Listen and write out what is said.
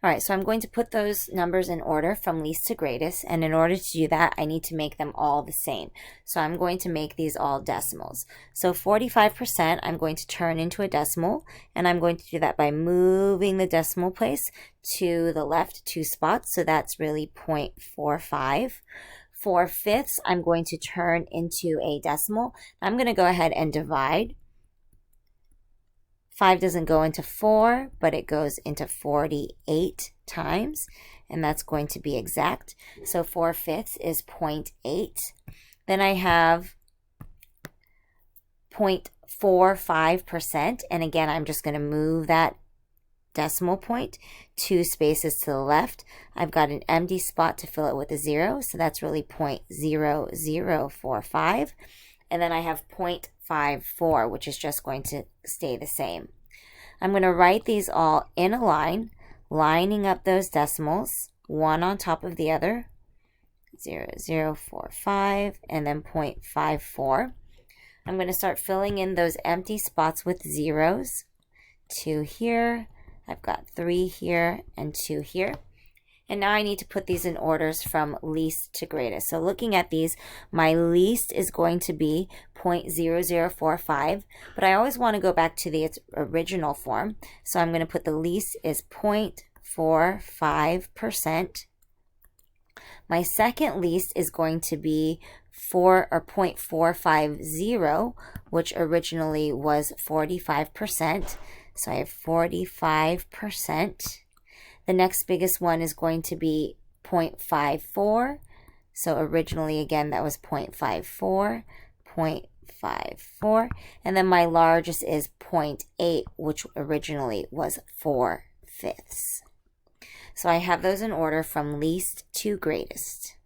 All right, so I'm going to put those numbers in order from least to greatest, and in order to do that, I need to make them all the same. So I'm going to make these all decimals. So 45% I'm going to turn into a decimal, and I'm going to do that by moving the decimal place to the left 2 spots, so that's really 0.45. 4/5 I'm going to turn into a decimal. I'm going to go ahead and divide. 5 doesn't go into 4, but it goes into 48 times, and that's going to be exact. So 4/5 is 0.8. Then I have 0.45%, and again, I'm just going to move that decimal point 2 spaces to the left. I've got an empty spot to fill it with a 0, so that's really 0.0045. And then I have 0.54, which is just going to stay the same. I'm going to write these all in a line, lining up those decimals, one on top of the other, 0.0045, and then 0.54. I'm going to start filling in those empty spots with zeros. 2 here, I've got 3 here, and 2 here. And now I need to put these in orders from least to greatest. So looking at these, my least is going to be 0.0045, but I always want to go back to the original form. So I'm going to put the least is 0.45%. My second least is going to be 0.450, which originally was 45%. So I have 45%. The next biggest one is going to be 0.54. So originally, again, that was 0.54, 0.54. And then my largest is 0.8, which originally was 4/5. So I have those in order from least to greatest.